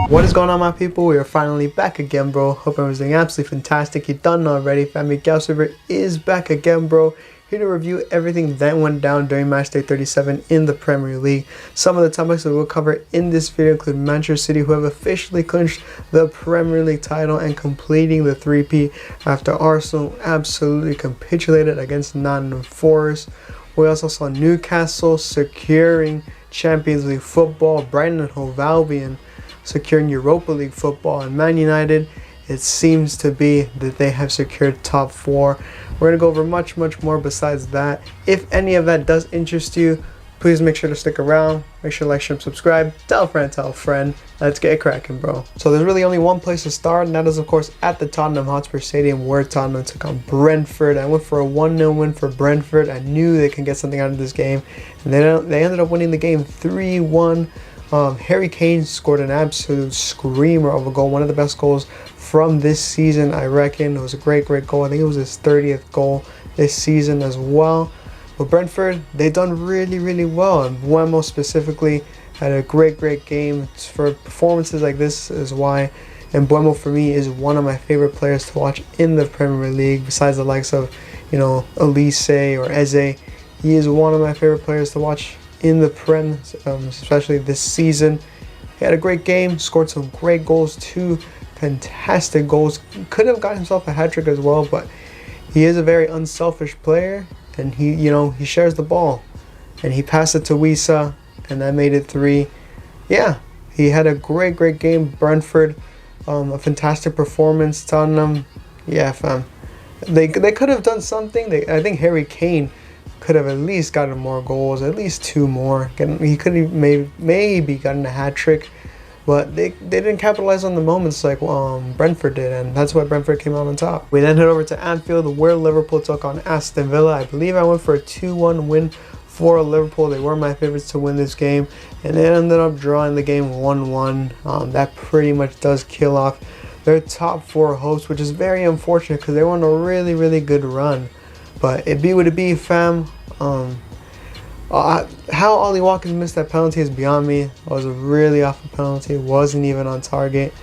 What is going on, my people? We are finally back again, bro. Hope everyone's doing absolutely fantastic. You done already. Family Gal Server is back again, bro. Here to review everything that went down during match day 37 in the Premier League. Some of the topics that we'll cover in this video include Manchester City, who have officially clinched the Premier League title and completing the three-peat after Arsenal absolutely capitulated against Nottingham Forest. We also saw Newcastle securing Champions League football, Brighton and Hove Albion securing Europa League football, and Man United, it seems to be that they have secured top 4. We're going to go over much more besides that. If any of that does interest you, please make sure to stick around. Make sure to like, share, and subscribe. Tell a friend. Let's get it cracking, bro. So there's really only one place to start, and that is, of course, at the Tottenham Hotspur Stadium, where Tottenham took on Brentford. I went for a 1-0 win for Brentford. I knew they can get something out of this game, and they ended up winning the game 3-1. Harry Kane scored an absolute screamer of a goal, one of the best goals from this season, I reckon. It was a great goal. I think it was his 30th goal this season as well. But Brentford, they done really well, and Buemo specifically had a great game. For performances like this is why, and Buemo for me is one of my favorite players to watch in the Premier League, besides the likes of, Elise or Eze. He is one of my favorite players to watch in the Prem, especially this season. He had a great game, scored some great goals, 2 fantastic goals. Could have got himself a hat-trick as well, but he is a very unselfish player, and he shares the ball, and he passed it to Wisa, and that made it 3. Yeah, he had a great game. Brentford, a fantastic performance. Tottenham, yeah, fam, they could have done something. I think Harry Kane could have at least gotten more goals, at least 2 more. He could have maybe gotten a hat-trick, but they didn't capitalize on the moments like Brentford did, and that's why Brentford came out on top. We then head over to Anfield, where Liverpool took on Aston Villa. I believe I went for a 2-1 win for Liverpool. They were my favorites to win this game, and they ended up drawing the game 1-1. That pretty much does kill off their top 4 hopes, which is very unfortunate because they were on a really good run. But it be what it be, fam. How Ollie Watkins missed that penalty is beyond me. It was a really awful penalty. It wasn't even on target.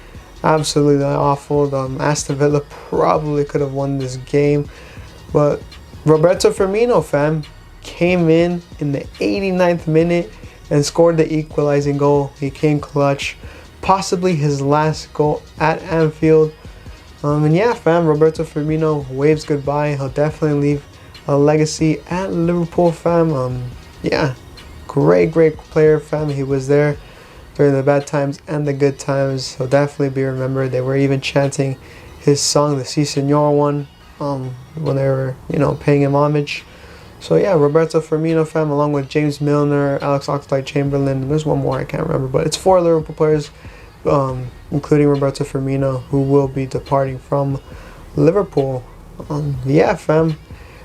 Absolutely awful. Aston Villa probably could have won this game. But Roberto Firmino, fam, came in the 89th minute and scored the equalizing goal. He came clutch. Possibly his last goal at Anfield. And yeah, fam, Roberto Firmino waves goodbye. He'll definitely leave a legacy at Liverpool, fam. Yeah, great player, fam. He was there during the bad times and the good times. He'll definitely be remembered. They were even chanting his song, the Si Senor one, when they were, paying him homage. So yeah, Roberto Firmino, fam, along with James Milner, Alex Oxlade-Chamberlain. There's one more I can't remember, but it's 4 Liverpool players, including Roberto Firmino, who will be departing from Liverpool. Yeah, fam,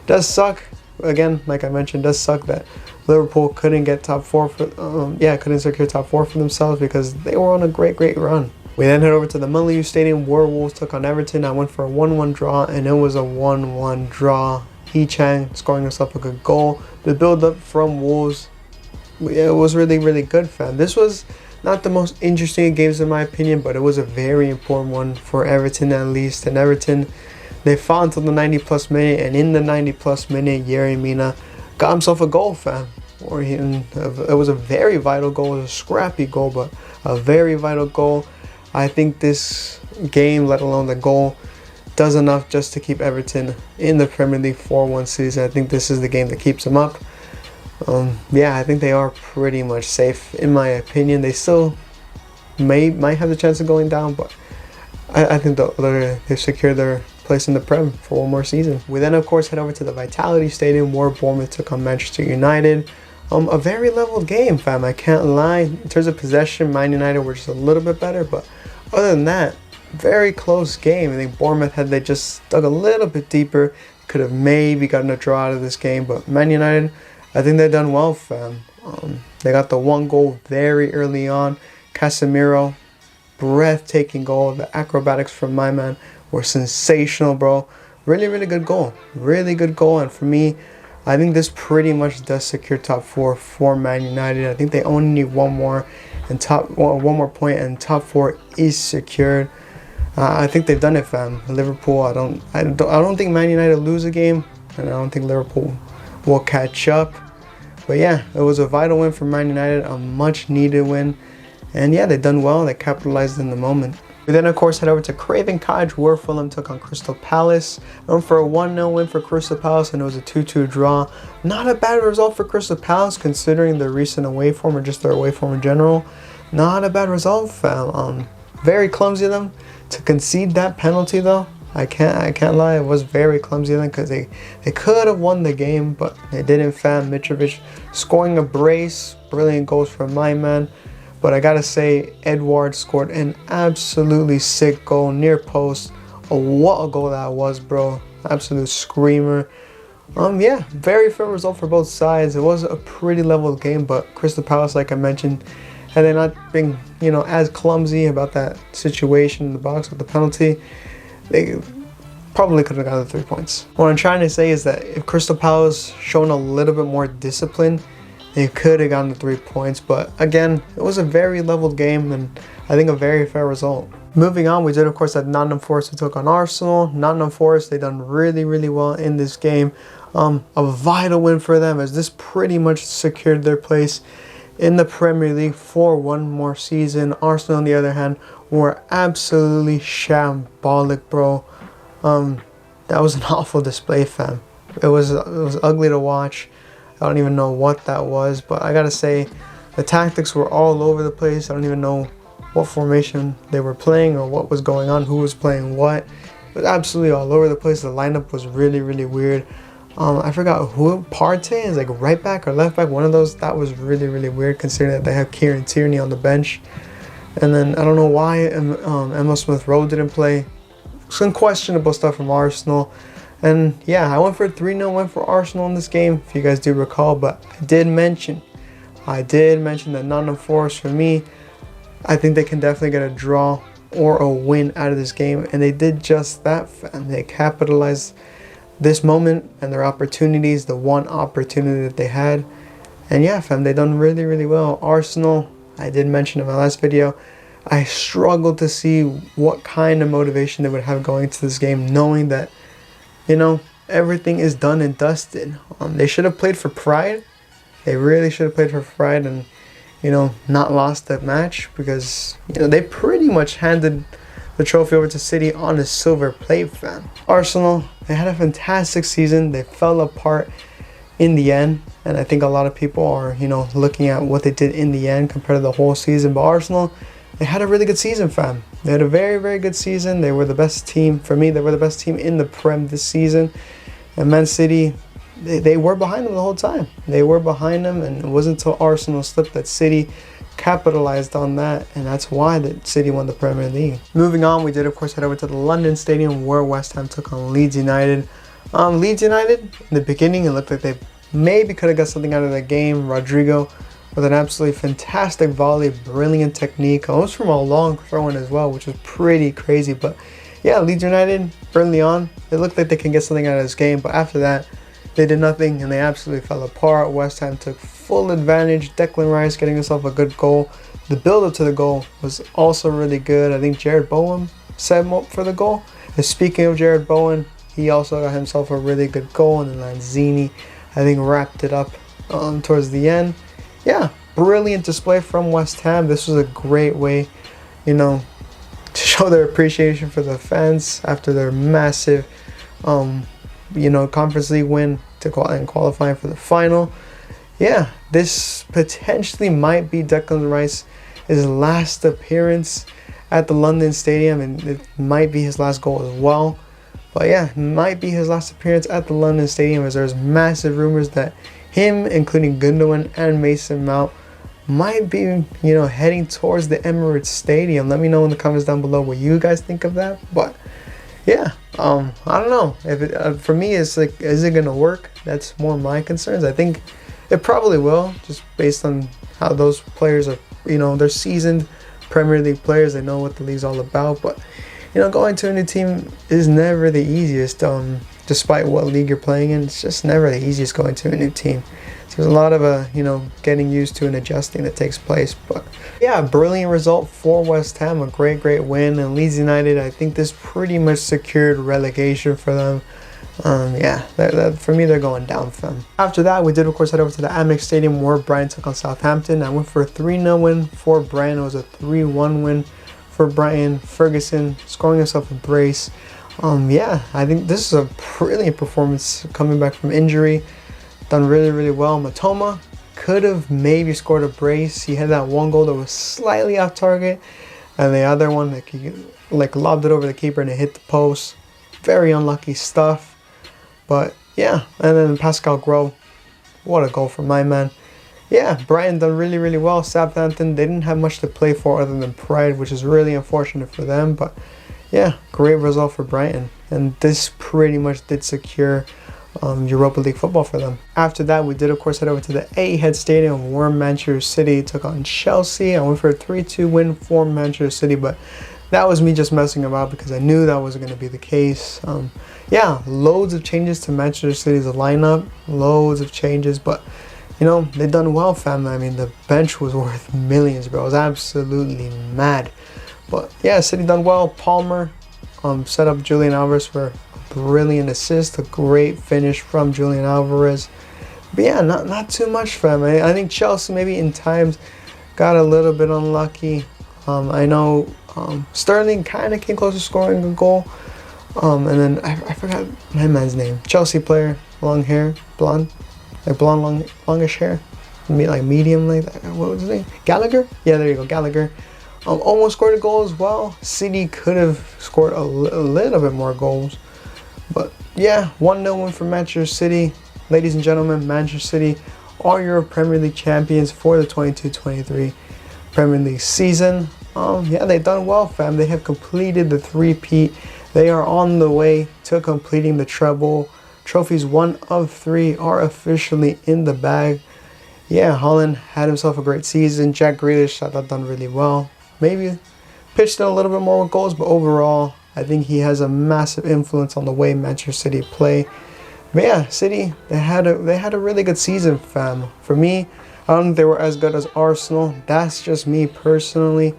does suck. Again, like I mentioned, does suck that Liverpool couldn't get top 4 for couldn't secure top 4 for themselves because they were on a great run. We then head over to the Man Utd Stadium, where Wolves took on Everton. I went for a 1-1 draw, and it was a 1-1 draw. Chang scoring himself a good goal. The build up from Wolves, it was really good, fam. This was not the most interesting of games in my opinion, but it was a very important one for Everton at least. And Everton, they fought until the 90+ minute, and in the 90+ minute, Yerry Mina got himself a goal, fam. It was a very vital goal. It was a scrappy goal, but a very vital goal. I think this game, let alone the goal, does enough just to keep Everton in the Premier League for one season. I think this is the game that keeps them up. Yeah, I think they are pretty much safe in my opinion. They still might have the chance of going down, but I think they've secured their place in the Prem for one more season. We then of course head over to the Vitality Stadium, where Bournemouth took on Manchester United. A very level game, fam. I can't lie. In terms of possession, Man United were just a little bit better, but other than that, very close game. I think Bournemouth, had they just dug a little bit deeper, could have maybe gotten a draw out of this game. But Man United, I think they've done well, fam. They got the 1 goal very early on. Casemiro, breathtaking goal. The acrobatics from my man were sensational, bro. Really good goal. Really good goal. And for me, I think this pretty much does secure top 4 for Man United. I think they only need 1 more, and one more point, and top 4 is secured. I think they've done it, fam. Liverpool, I don't think Man United lose a game, and I don't think Liverpool will catch up. But yeah, it was a vital win for Man United, a much needed win. And yeah, they've done well. They capitalized in the moment. We then, of course, head over to Craven Cottage, where Fulham took on Crystal Palace. Went for a 1-0 win for Crystal Palace, and it was a 2-2 draw. Not a bad result for Crystal Palace, considering their recent away form, or just their away form in general. Not a bad result, fam. Very clumsy of them to concede that penalty, though. I can't lie, it was very clumsy of them, because they could have won the game, but they didn't, fam. Mitrovic scoring a brace, brilliant goals from my man. But I gotta say, Edouard scored an absolutely sick goal, near post. Oh, what a goal that was, bro. Absolute screamer. Yeah, very fair result for both sides. It was a pretty level game, but Crystal Palace, like I mentioned, had they not been, as clumsy about that situation in the box with the penalty, they probably could have got the 3 points. What I'm trying to say is that if Crystal Palace shown a little bit more discipline, they could have gotten the 3 points. But again, it was a very leveled game, and I think a very fair result. Moving on, we did, of course, have Nottingham Forest who took on Arsenal. Nottingham Forest, they done really, really well in this game. A vital win for them, as this pretty much secured their place in the Premier League for one more season. Arsenal, on the other hand, were absolutely shambolic, bro. That was an awful display, fam. It was ugly to watch. I don't even know what that was, but I gotta say, the tactics were all over the place. I don't even know what formation they were playing or what was going on, who was playing what. It was absolutely all over the place. The lineup was really, really weird. I forgot who, Partey is like right back or left back, one of those. That was really, really weird, considering that they have Kieran Tierney on the bench. And then I don't know why Emil Smith-Rowe didn't play. Some questionable stuff from Arsenal. And yeah, I went for a 3-0 win for Arsenal in this game, if you guys do recall. But I did mention that Nottingham Forest, for me, I think they can definitely get a draw or a win out of this game. And they did just that, fam. They capitalized this moment and their opportunities, the one opportunity that they had. And yeah, fam, they done really, really well. Arsenal, I did mention in my last video, I struggled to see what kind of motivation they would have going into this game, knowing that, everything is done and dusted. They should have played for pride. They really should have played for pride and, not lost that match, because, they pretty much handed the trophy over to City on a silver plate, fam. Arsenal, they had a fantastic season. They fell apart in the end, and I think a lot of people are, looking at what they did in the end compared to the whole season. But Arsenal, they had a really good season, fam. They had a very, very good season. They were the best team. For me, they were the best team in the Prem this season. And Man City, they were behind them the whole time. They were behind them, and it wasn't until Arsenal slipped that City capitalized on that, and that's why the City won the Premier League. Moving on, we did, of course, head over to the London Stadium, where West Ham took on Leeds United. Leeds United, in the beginning, it looked like they maybe could have got something out of the game. Rodrigo with an absolutely fantastic volley, brilliant technique, almost from a long throw-in as well, which was pretty crazy. But yeah, Leeds United, early on, it looked like they can get something out of this game, but after that, they did nothing, and they absolutely fell apart. West Ham took full advantage. Declan Rice getting himself a good goal. The build-up to the goal was also really good. I think Jared Bowen set him up for the goal. And speaking of Jared Bowen, he also got himself a really good goal, and then Lanzini, I think, wrapped it up towards the end. Yeah, brilliant display from West Ham. This was a great way, to show their appreciation for the fans after their massive, Conference League win and qualifying for the final. Yeah, this potentially might be Declan Rice's last appearance at the London Stadium, and it might be his last goal as well. But yeah, it might be his last appearance at the London Stadium, as there's massive rumors that him, including Gundogan and Mason Mount, might be, heading towards the Emirates Stadium. Let me know in the comments down below what you guys think of that. But yeah, I don't know. If it, for me, it's like, is it gonna work? That's more my concerns. I think it probably will, just based on how those players are. They're seasoned Premier League players. They know what the league's all about. But going to a new team is never the easiest. Despite what league you're playing in, it's just never the easiest going to a new team. So there's a lot of getting used to and adjusting that takes place. But yeah, brilliant result for West Ham, a great win. And Leeds United, I think this pretty much secured relegation for them. Yeah, for me, they're going down, fam. After that, we did, of course, head over to the Amex Stadium where Brighton took on Southampton. I went for a 3-0 win for Brighton. It was a 3-1 win for Brighton. Ferguson scoring himself a brace. Yeah, I think this is a brilliant performance coming back from injury. Done really well. Nottm could have maybe scored a brace. He had that one goal that was slightly off target, and the other one that he lobbed it over the keeper and it hit the post. Very unlucky stuff. But yeah, and then Pascal Gross, what a goal from my man. Yeah, Brighton done really well. Southampton, they didn't have much to play for other than pride, which is really unfortunate for them. But yeah, great result for Brighton. And this pretty much did secure Europa League football for them. After that, we did, of course, head over to the Etihad Stadium where Manchester City took on Chelsea. I went for a 3-2 win for Manchester City, but that was me just messing about because I knew that wasn't going to be the case. Yeah, loads of changes to Manchester City's lineup. Loads of changes, but they done well, fam. I mean, the bench was worth millions, bro. I was absolutely mad. But yeah, City done well. Palmer set up Julian Alvarez for a brilliant assist. A great finish from Julian Alvarez. But yeah, not too much, fam. I think Chelsea maybe in times got a little bit unlucky. I know Sterling kind of came close to scoring a goal. And then I forgot my man's name. Chelsea player, long hair, blonde, longish hair, like medium, like that. What was his name? Gallagher? Yeah, there you go, Gallagher. Almost scored a goal as well. City could have scored a little bit more goals, but yeah, 1-0 win for Manchester City. Ladies and gentlemen, Manchester City are your Premier League champions for the 22-23 Premier League season. Yeah, they've done well, fam. They have completed the three-peat. They are on the way to completing the treble. Trophies 1 of 3 are officially in the bag. Yeah, Haaland had himself a great season. Jack Grealish, I thought, done really well. Maybe pitched in a little bit more with goals, but overall, I think he has a massive influence on the way Manchester City play. But yeah, City, they had a really good season, fam. For me, I don't think they were as good as Arsenal. That's just me personally.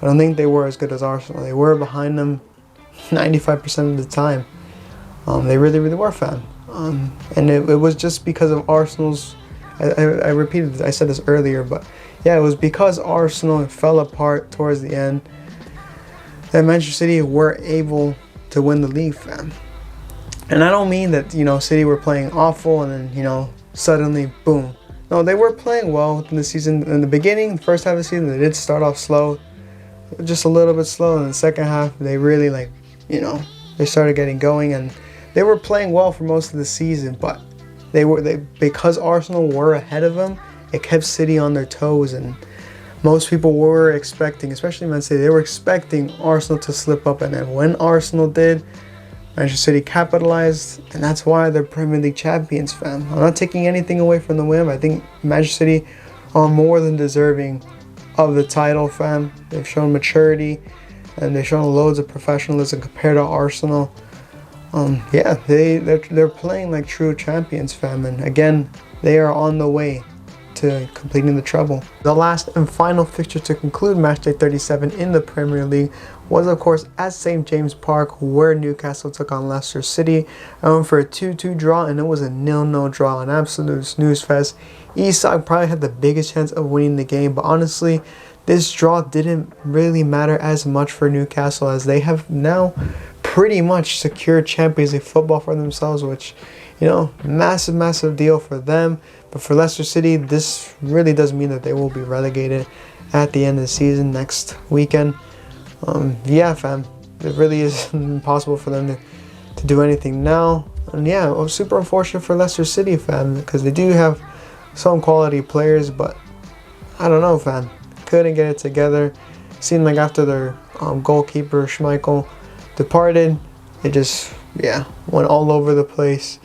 I don't think they were as good as Arsenal. They were behind them 95% of the time. They really were, fam. And it was just because of Arsenal's, I repeated this, I said this earlier, but yeah, it was because Arsenal fell apart towards the end that Manchester City were able to win the league, fam. And I don't mean that, City were playing awful and then, suddenly, boom. No, they were playing well in the season. In the beginning, the first half of the season, they did start off slow. Just a little bit slow. And the second half, they really, they started getting going. And they were playing well for most of the season. But because Arsenal were ahead of them, it kept City on their toes. And most people were expecting, especially Man City, they were expecting Arsenal to slip up. And then when Arsenal did, Manchester City capitalized, and that's why they're Premier League champions, fam. I'm not taking anything away from the win. I think Manchester City are more than deserving of the title, fam. They've shown maturity, and they've shown loads of professionalism compared to Arsenal. Yeah, they're playing like true champions, fam. And again, they are on the way to completing the treble. The last and final fixture to conclude matchday 37 in the Premier League was, of course, at St. James Park, where Newcastle took on Leicester City. I went for a 2-2 draw, and it was a 0-0 draw, an absolute snooze fest. Isak probably had the biggest chance of winning the game, but honestly, this draw didn't really matter as much for Newcastle, as they have now pretty much secured Champions League football for themselves, which, massive deal for them. But for Leicester City, this really does mean that they will be relegated at the end of the season next weekend. Yeah, fam, it really is impossible for them to do anything now. And yeah, it was super unfortunate for Leicester City, fam, because they do have some quality players, but I don't know, fam. Couldn't get it together. Seemed like after their goalkeeper Schmeichel departed, it just went all over the place.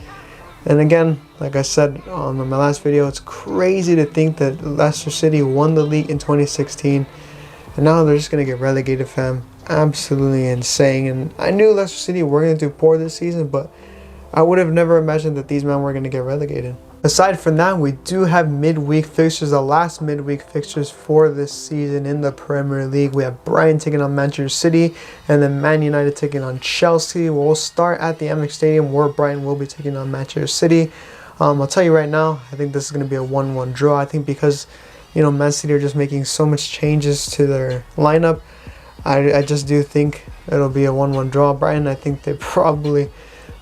And again, like I said in my last video, it's crazy to think that Leicester City won the league in 2016, and now they're just going to get relegated, fam. Absolutely insane. And I knew Leicester City were going to do poor this season, but I would have never imagined that these men were going to get relegated. Aside from that, we do have midweek fixtures, the last midweek fixtures for this season in the Premier League. We have Brighton taking on Manchester City, and then Man United taking on Chelsea. We'll start at the Emirates Stadium, where Brighton will be taking on Manchester City. I'll tell you right now, I think this is going to be a 1-1 draw. I think because, you know, Man City are just making so much changes to their lineup, I just do think it'll be a 1-1 draw. Brighton, I think they probably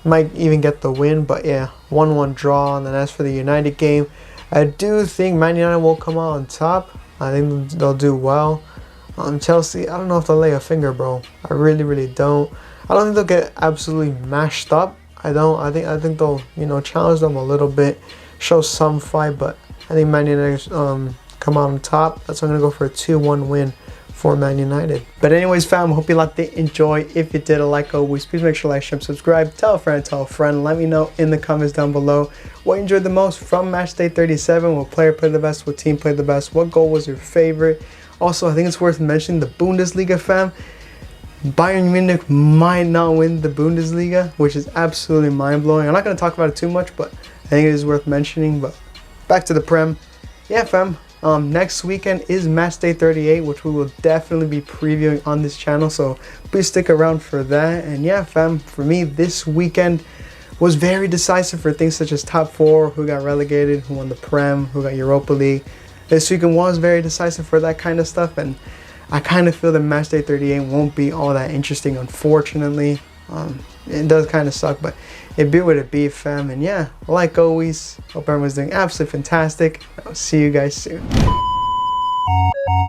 might even get the win, but yeah, 1-1 draw. And then as for the United game, I do think Man United will come out on top. I think they'll do well. Chelsea, I don't know if they'll lay a finger, bro. I really don't. I don't think they'll get absolutely mashed up. I think they'll, you know, challenge them a little bit, show some fight, but I think Man United come out on top. That's why I'm gonna go for a 2-1 win for Man United. But anyways, fam, hope you liked it. Enjoy. If you did, like always, please make sure to like, share, and subscribe. Tell a friend. Let me know in the comments down below what you enjoyed the most from match day 37. What player played the best? What team played the best? What goal was your favorite? Also, I think it's worth mentioning the Bundesliga, fam. Bayern Munich might not win the Bundesliga, which is absolutely mind-blowing. I'm not going to talk about it too much, but I think it is worth mentioning. But back to the Prem. Yeah, fam. Next weekend is match day 38, which we will definitely be previewing on this channel, so please stick around for that. And yeah, fam, for me, this weekend was very decisive for things such as top 4, who got relegated, who won the Prem, who got Europa League. This weekend was very decisive for that kind of stuff, and I kind of feel that match day 38 won't be all that interesting, unfortunately. It does kind of suck, but it be what it be, fam. And yeah, like always, hope everyone's doing absolutely fantastic. I'll see you guys soon.